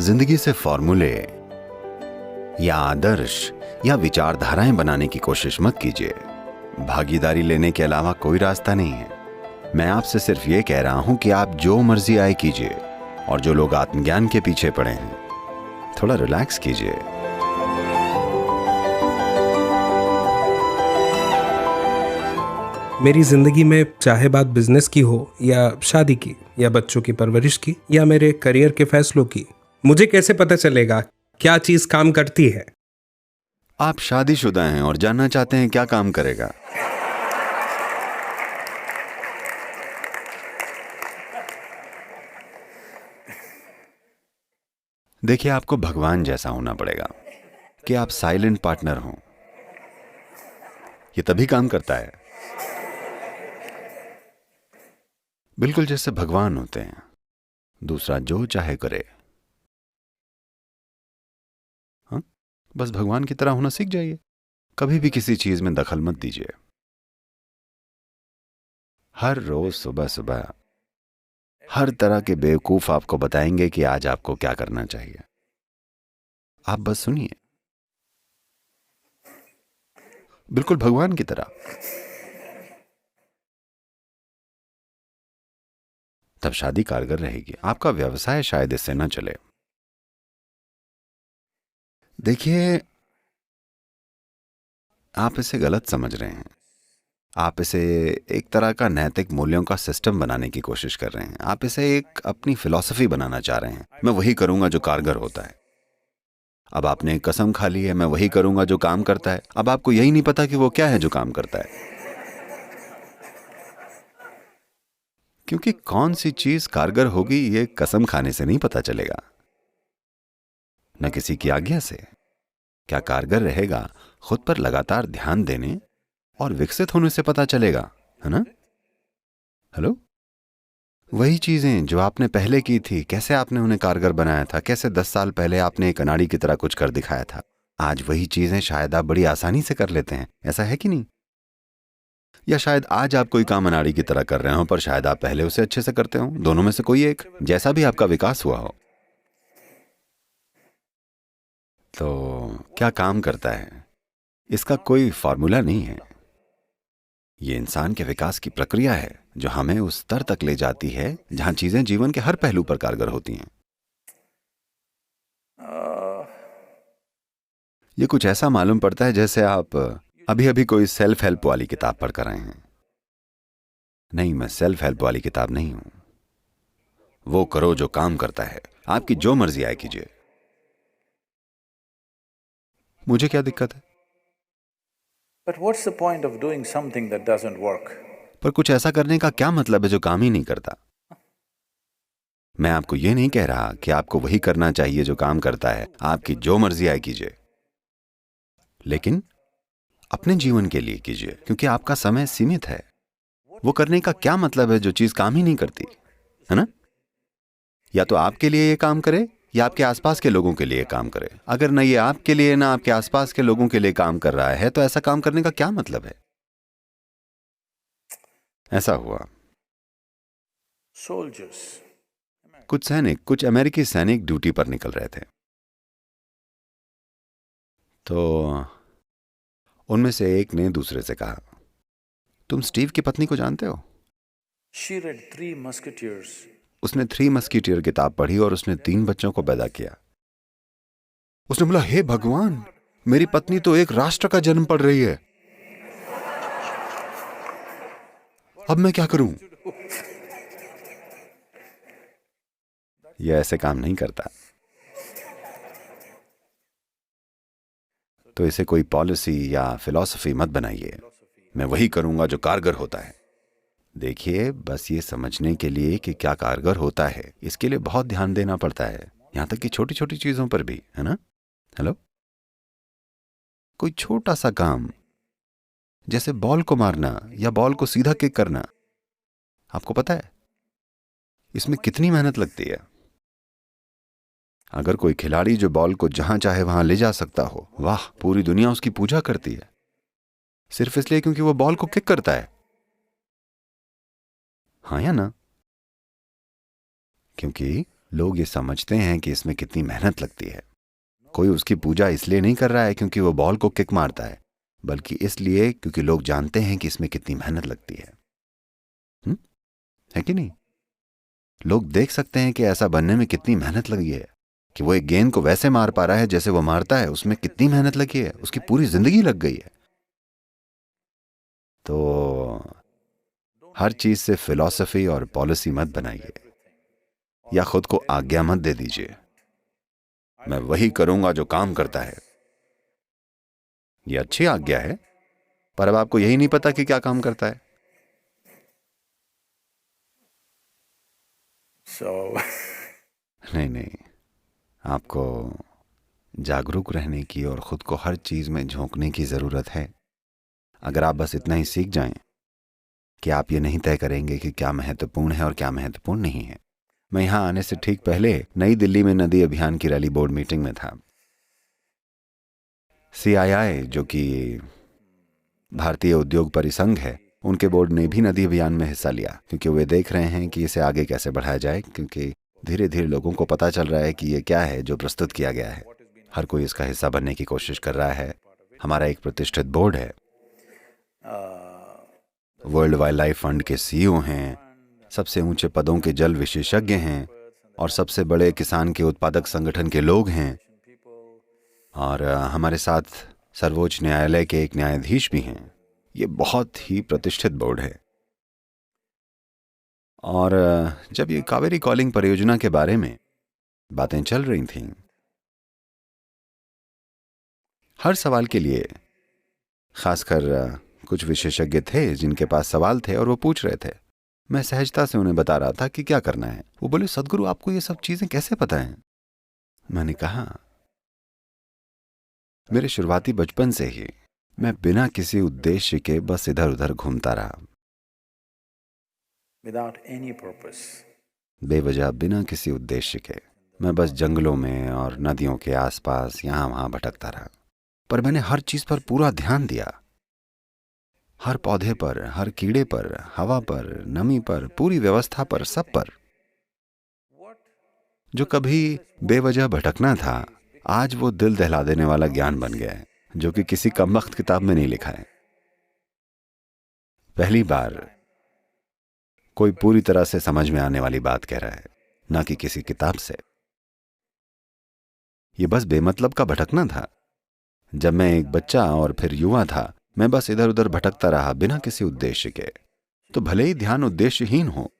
जिंदगी से फॉर्मूले या आदर्श या विचारधाराएं बनाने की कोशिश मत कीजिए। भागीदारी लेने के अलावा कोई रास्ता नहीं है। मैं आपसे सिर्फ ये कह रहा हूं कि आप जो मर्जी आए कीजिए, और जो लोग आत्मज्ञान के पीछे पड़े हैं, थोड़ा रिलैक्स कीजिए। मेरी जिंदगी में चाहे बात बिजनेस की हो या शादी की या बच्चों की परवरिश की या मेरे करियर के फैसलों की, मुझे कैसे पता चलेगा क्या चीज काम करती है? आप शादीशुदा हैं और जानना चाहते हैं क्या काम करेगा। देखिए, आपको भगवान जैसा होना पड़ेगा कि आप साइलेंट पार्टनर हों। ये तभी काम करता है, बिल्कुल जैसे भगवान होते हैं। दूसरा जो चाहे करे। हाँ, बस भगवान की तरह होना सीख जाइए। कभी भी किसी चीज में दखल मत दीजिए। हर रोज सुबह सुबह हर तरह के बेवकूफ आपको बताएंगे कि आज आपको क्या करना चाहिए। आप बस सुनिए, बिल्कुल भगवान की तरह। तब शादी कारगर रहेगी। आपका व्यवसाय शायद इससे न चले। देखिए, आप इसे गलत समझ रहे हैं। आप इसे एक तरह का नैतिक मूल्यों का सिस्टम बनाने की कोशिश कर रहे हैं। आप इसे एक अपनी फिलॉसफी बनाना चाह रहे हैं। मैं वही करूंगा जो कारगर होता है। अब आपने एक कसम खा ली है, मैं वही करूंगा जो काम करता है। अब आपको यही नहीं पता कि वो क्या है जो काम करता है, क्योंकि कौन सी चीज कारगर होगी ये कसम खाने से नहीं पता चलेगा, न किसी की आज्ञा से। क्या कारगर रहेगा, खुद पर लगातार ध्यान देने और विकसित होने से पता चलेगा, है ना? हेलो? वही चीजें जो आपने पहले की थी, कैसे आपने उन्हें कारगर बनाया था, कैसे 10 साल पहले आपने एक अनाड़ी की तरह कुछ कर दिखाया था। आज वही चीजें शायद आप बड़ी आसानी से कर लेते हैं। ऐसा है कि नहीं? या शायद आज आप कोई काम अनाड़ी की तरह कर रहे हो, पर शायद आप पहले उसे अच्छे से करते हो। दोनों में से कोई एक, जैसा भी आपका विकास हुआ हो। तो क्या काम करता है, इसका कोई फॉर्मूला नहीं है। ये इंसान के विकास की प्रक्रिया है जो हमें उस स्तर तक ले जाती है जहां चीजें जीवन के हर पहलू पर कारगर होती हैं। ये कुछ ऐसा मालूम पड़ता है जैसे आप अभी अभी कोई सेल्फ हेल्प वाली किताब पढ़ कर आए हैं। नहीं, मैं सेल्फ हेल्प वाली किताब नहीं हूं। वो करो जो काम करता है। आपकी जो मर्जी आए कीजिए, मुझे क्या दिक्कत है। But what's the point of doing something that doesn't work? पर कुछ ऐसा करने का क्या मतलब है जो काम ही नहीं करता। मैं आपको ये नहीं कह रहा कि आपको वही करना चाहिए जो काम करता है। आपकी जो मर्जी आए कीजिए, लेकिन अपने जीवन के लिए कीजिए, क्योंकि आपका समय सीमित है। वो करने का क्या मतलब है जो चीज काम ही नहीं करती, है ना? या तो आपके लिए ये काम करे या आपके आसपास के लोगों के लिए काम करे। अगर ना ये आपके लिए ना आपके आसपास के लोगों के लिए काम कर रहा है, तो ऐसा काम करने का क्या मतलब है? ऐसा हुआ, Soldiers. कुछ अमेरिकी सैनिक ड्यूटी पर निकल रहे थे। तो उनमें से एक ने दूसरे से कहा, तुम स्टीव की पत्नी को जानते हो? She read Three Musketeers. उसने 3 मस्कीटियर किताब पढ़ी और उसने 3 बच्चों को पैदा किया। उसने बोला, हे भगवान, मेरी पत्नी तो एक राष्ट्र का जन्म पढ़ रही है। अब मैं क्या करूं? यह ऐसे काम नहीं करता। तो इसे कोई पॉलिसी या फिलॉसफी मत बनाइए। मैं वही करूंगा जो कारगर होता है। देखिए, बस ये समझने के लिए कि क्या कारगर होता है, इसके लिए बहुत ध्यान देना पड़ता है, यहां तक कि छोटी छोटी चीजों पर भी, है ना? हेलो? कोई छोटा सा काम, जैसे बॉल को मारना या बॉल को सीधा किक करना, आपको पता है इसमें कितनी मेहनत लगती है? अगर कोई खिलाड़ी जो बॉल को जहां चाहे वहां ले जा सकता हो, वाह, पूरी दुनिया उसकी पूजा करती है, सिर्फ इसलिए क्योंकि वो बॉल को किक करता है। हाँ या ना? क्योंकि लोग ये समझते हैं कि इसमें कितनी मेहनत लगती है। कोई उसकी पूजा इसलिए नहीं कर रहा है क्योंकि वो बॉल को किक मारता है, बल्कि इसलिए क्योंकि लोग जानते हैं कि इसमें कितनी मेहनत लगती है। है कि नहीं? लोग देख सकते हैं कि ऐसा बनने में कितनी मेहनत लगी है, कि वो एक गेंद को वैसे मार पा रहा है जैसे वो मारता है, उसमें कितनी मेहनत लगी है, उसकी पूरी जिंदगी लग गई है। तो हर चीज से फिलॉसफी और पॉलिसी मत बनाइए, या खुद को आज्ञा मत दे दीजिए, मैं वही करूंगा जो काम करता है। ये अच्छी आज्ञा है, पर अब आपको यही नहीं पता कि क्या काम करता है। So, नहीं, आपको जागरूक रहने की और खुद को हर चीज में झोंकने की जरूरत है। अगर आप बस इतना ही सीख जाएं कि आप ये नहीं तय करेंगे कि क्या महत्वपूर्ण है और क्या महत्वपूर्ण नहीं है। मैं यहां आने से ठीक पहले नई दिल्ली में नदी अभियान की रैली बोर्ड मीटिंग में था। CII, जो कि भारतीय उद्योग परिसंघ है, उनके बोर्ड ने भी नदी अभियान में हिस्सा लिया, क्योंकि वे देख रहे हैं कि इसे आगे कैसे बढ़ाया जाए, क्योंकि धीरे धीरे लोगों को पता चल रहा है कि ये क्या है जो प्रस्तुत किया गया है। हर कोई इसका हिस्सा बनने की कोशिश कर रहा है। हमारा एक प्रतिष्ठित बोर्ड है, वर्ल्ड वाइल्ड लाइफ फंड के CEO हैं, सबसे ऊंचे पदों के जल विशेषज्ञ हैं, और सबसे बड़े किसान के उत्पादक संगठन के लोग हैं, और हमारे साथ सर्वोच्च न्यायालय के एक न्यायाधीश भी हैं। ये बहुत ही प्रतिष्ठित बोर्ड है। और जब ये कावेरी कॉलिंग परियोजना के बारे में बातें चल रही थीं, हर सवाल के लिए खासकर कुछ विशेषज्ञ थे जिनके पास सवाल थे और वो पूछ रहे थे। मैं सहजता से उन्हें बता रहा था कि क्या करना है। वो बोले, सदगुरु आपको ये सब चीजें कैसे पता हैं? मैंने कहा, मेरे शुरुआती बचपन से ही मैं बिना किसी उद्देश्य के बस इधर उधर घूमता रहा, without any purpose. बेवजह बिना किसी उद्देश्य के। मैं बस जंगलों में और नदियों के आसपास यहां वहां भटकता रहा, पर मैंने हर चीज पर पूरा ध्यान दिया। हर पौधे पर, हर कीड़े पर, हवा पर, नमी पर, पूरी व्यवस्था पर, सब पर। जो कभी बेवजह भटकना था, आज वो दिल दहला देने वाला ज्ञान बन गया है, जो कि किसी कमबख्त किताब में नहीं लिखा है। पहली बार कोई पूरी तरह से समझ में आने वाली बात कह रहा है, ना कि किसी किताब से। ये बस बेमतलब का भटकना था। जब मैं एक बच्चा और फिर युवा था, मैं बस इधर उधर भटकता रहा बिना किसी उद्देश्य के। तो भले ही ध्यान उद्देश्यहीन हो,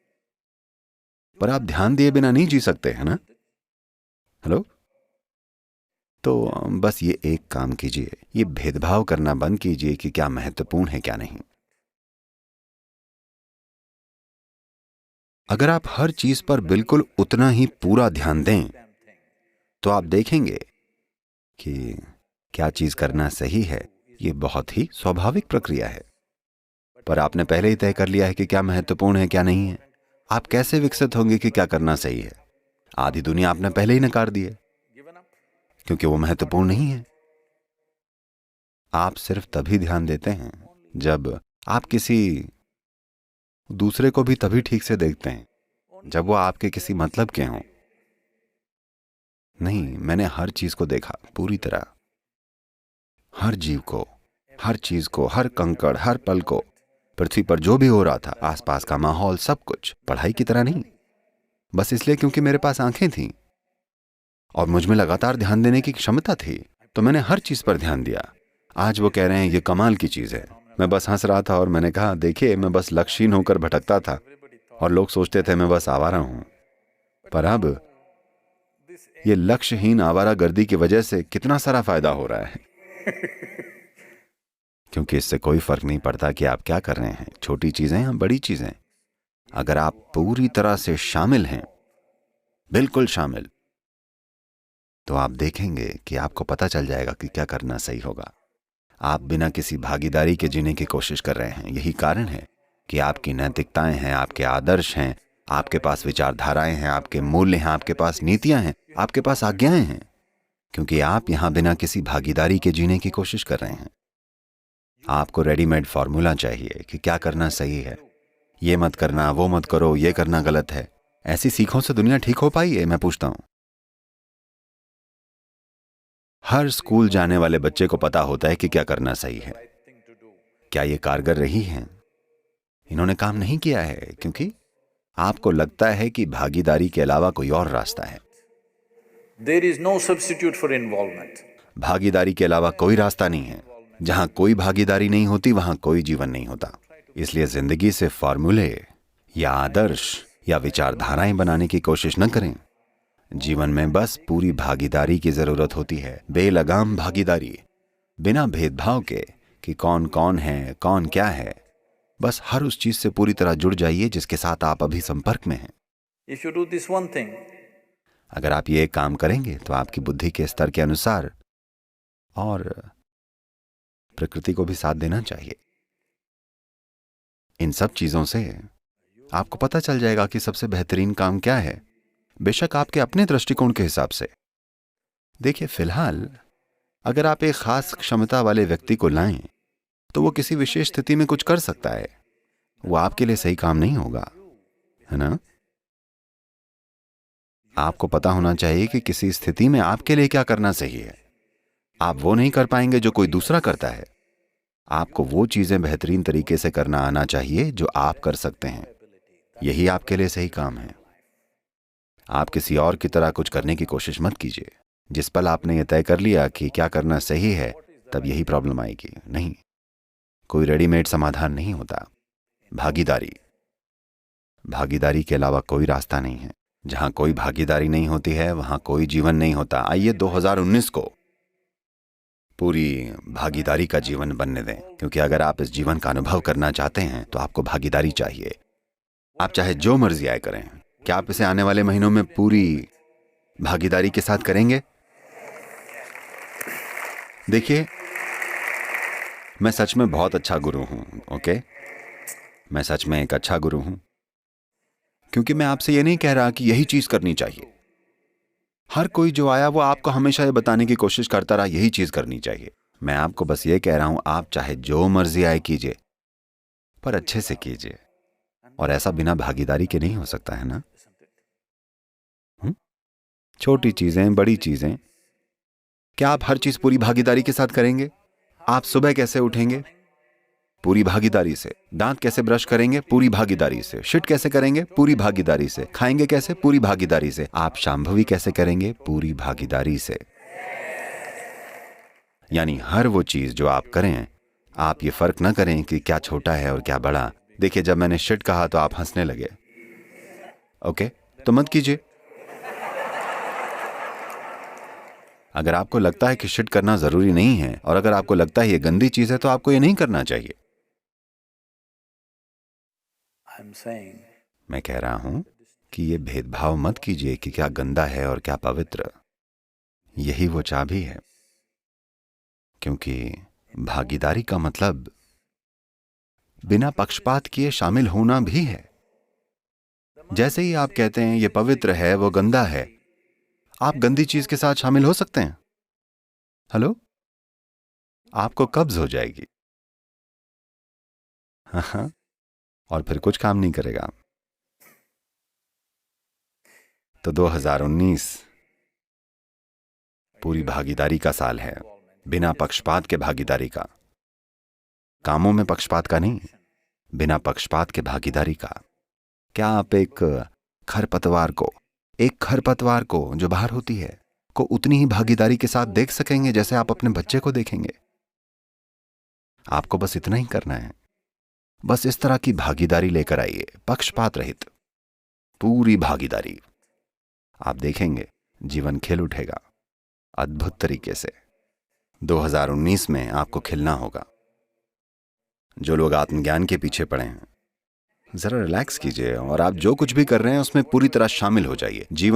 पर आप ध्यान दिए बिना नहीं जी सकते, है ना? हेलो? तो बस ये एक काम कीजिए, ये भेदभाव करना बंद कीजिए कि क्या महत्वपूर्ण है क्या नहीं। अगर आप हर चीज पर बिल्कुल उतना ही पूरा ध्यान दें, तो आप देखेंगे कि क्या चीज करना सही है। ये बहुत ही स्वाभाविक प्रक्रिया है, पर आपने पहले ही तय कर लिया है कि क्या महत्वपूर्ण है क्या नहीं है। आप कैसे विकसित होंगे कि क्या करना सही है? आधी दुनिया आपने पहले ही नकार दी है, क्योंकि वो महत्वपूर्ण नहीं है। आप सिर्फ तभी ध्यान देते हैं जब आप किसी दूसरे को भी तभी ठीक से देखते हैं जब वो आपके किसी मतलब के हों। नहीं, मैंने हर चीज को देखा पूरी तरह, हर जीव को, हर चीज को, हर कंकड़, हर पल को, पृथ्वी पर जो भी हो रहा था, आसपास का माहौल, सब कुछ। पढ़ाई की तरह नहीं, बस इसलिए क्योंकि मेरे पास आंखें थीं और मुझ में लगातार ध्यान देने की क्षमता थी, तो मैंने हर चीज पर ध्यान दिया। आज वो कह रहे हैं ये कमाल की चीज है। मैं बस हंस रहा था और मैंने कहा, देखिए, मैं बस लक्ष्यहीन होकर भटकता था और लोग सोचते थे मैं बस आवारा हूं, पर अब ये लक्ष्यहीन आवारागर्दी की वजह से कितना सारा फायदा हो रहा है। क्योंकि इससे कोई फर्क नहीं पड़ता कि आप क्या कर रहे हैं, छोटी चीजें या बड़ी चीजें। अगर आप पूरी तरह से शामिल हैं, बिल्कुल शामिल, तो आप देखेंगे कि आपको पता चल जाएगा कि क्या करना सही होगा। आप बिना किसी भागीदारी के जीने की कोशिश कर रहे हैं। यही कारण है कि आपकी नैतिकताएं हैं, आपके आदर्श हैं, आपके पास विचारधाराएं हैं, आपके मूल्य हैं, आपके पास नीतियां हैं, आपके पास आज्ञाएं हैं, क्योंकि आप यहां बिना किसी भागीदारी के जीने की कोशिश कर रहे हैं। आपको रेडीमेड फॉर्मूला चाहिए कि क्या करना सही है। ये मत करना, वो मत करो, ये करना गलत है। ऐसी सीखों से दुनिया ठीक हो पाई है, मैं पूछता हूं। हर स्कूल जाने वाले बच्चे को पता होता है कि क्या करना सही है। क्या ये कारगर रही है? इन्होंने काम नहीं किया है क्योंकि आपको लगता है कि भागीदारी के अलावा कोई और रास्ता है। There is no substitute for involvement. भागीदारी के अलावा कोई रास्ता नहीं है। जहां कोई भागीदारी नहीं होती वहां कोई जीवन नहीं होता। इसलिए जिंदगी से फॉर्मूले या आदर्श या विचारधाराएं बनाने की कोशिश न करें। जीवन में बस पूरी भागीदारी की जरूरत होती है, बेलगाम भागीदारी, बिना भेदभाव के कि कौन कौन है, कौन क्या है। बस हर उस चीज से पूरी तरह जुड़ जाइए जिसके साथ आप अभी संपर्क में हैं। If you do this one thing, अगर आप ये काम करेंगे तो आपकी बुद्धि के स्तर के अनुसार और प्रकृति को भी साथ देना चाहिए। इन सब चीजों से आपको पता चल जाएगा कि सबसे बेहतरीन काम क्या है, बेशक आपके अपने दृष्टिकोण के हिसाब से। देखिए, फिलहाल अगर आप एक खास क्षमता वाले व्यक्ति को लाएं तो वो किसी विशेष स्थिति में कुछ कर सकता है। वो आपके लिए सही काम नहीं होगा, है ना? आपको पता होना चाहिए कि किसी स्थिति में आपके लिए क्या करना सही है। आप वो नहीं कर पाएंगे जो कोई दूसरा करता है। आपको वो चीजें बेहतरीन तरीके से करना आना चाहिए जो आप कर सकते हैं। यही आपके लिए सही काम है। आप किसी और की तरह कुछ करने की कोशिश मत कीजिए। जिस पल आपने ये तय कर लिया कि क्या करना सही है, तब यही प्रॉब्लम आएगी। नहीं, कोई रेडीमेड समाधान नहीं होता। भागीदारी के अलावा कोई रास्ता नहीं है। जहां कोई भागीदारी नहीं होती है वहां कोई जीवन नहीं होता। आइए 2019 को पूरी भागीदारी का जीवन बनने दें, क्योंकि अगर आप इस जीवन का अनुभव करना चाहते हैं तो आपको भागीदारी चाहिए। आप चाहे जो मर्जी आए करें। क्या आप इसे आने वाले महीनों में पूरी भागीदारी के साथ करेंगे? देखिए, मैं सच में बहुत अच्छा गुरु हूं, ओके? मैं सच में एक अच्छा गुरु हूं, क्योंकि मैं आपसे ये नहीं कह रहा कि यही चीज करनी चाहिए। हर कोई जो आया वो आपको हमेशा ये बताने की कोशिश करता रहा यही चीज करनी चाहिए। मैं आपको बस ये कह रहा हूं, आप चाहे जो मर्जी आए कीजिए, पर अच्छे से कीजिए। और ऐसा बिना भागीदारी के नहीं हो सकता, है ना? छोटी चीजें, बड़ी चीजें, क्या आप हर चीज पूरी भागीदारी के साथ करेंगे? आप सुबह कैसे उठेंगे? पूरी भागीदारी से। दांत कैसे ब्रश करेंगे? पूरी भागीदारी से। शिट कैसे करेंगे? पूरी भागीदारी से। खाएंगे कैसे? पूरी भागीदारी से। आप शांभवी कैसे करेंगे? पूरी भागीदारी से। यानी हर वो चीज जो आप करें, आप ये फर्क ना करें कि क्या छोटा है और क्या बड़ा। देखिए, जब मैंने शिट कहा तो आप हंसने लगे, ओके? तो मत कीजिए। अगर आपको लगता है कि शिट करना जरूरी नहीं है और अगर आपको लगता है ये गंदी चीज है तो आपको ये नहीं करना चाहिए। I'm saying, मैं कह रहा हूं कि ये भेदभाव मत कीजिए कि क्या गंदा है और क्या पवित्र। यही वो चाबी है, क्योंकि भागीदारी का मतलब बिना पक्षपात किए शामिल होना भी है। जैसे ही आप कहते हैं ये पवित्र है, वो गंदा है, आप गंदी चीज के साथ शामिल हो सकते हैं। हेलो, आपको कब्ज हो जाएगी। हाँ, और फिर कुछ काम नहीं करेगा। तो 2019 पूरी भागीदारी का साल है, बिना पक्षपात के भागीदारी का। कामों में पक्षपात का नहीं, बिना पक्षपात के भागीदारी का। क्या आप एक खरपतवार को जो बाहर होती है को उतनी ही भागीदारी के साथ देख सकेंगे जैसे आप अपने बच्चे को देखेंगे? आपको बस इतना ही करना है। बस इस तरह की भागीदारी लेकर आइए, पक्षपात रहित पूरी भागीदारी। आप देखेंगे जीवन खिल उठेगा अद्भुत तरीके से। 2019 में आपको खिलना होगा। जो लोग आत्मज्ञान के पीछे पड़े हैं, जरा रिलैक्स कीजिए और आप जो कुछ भी कर रहे हैं उसमें पूरी तरह शामिल हो जाइए। जीवन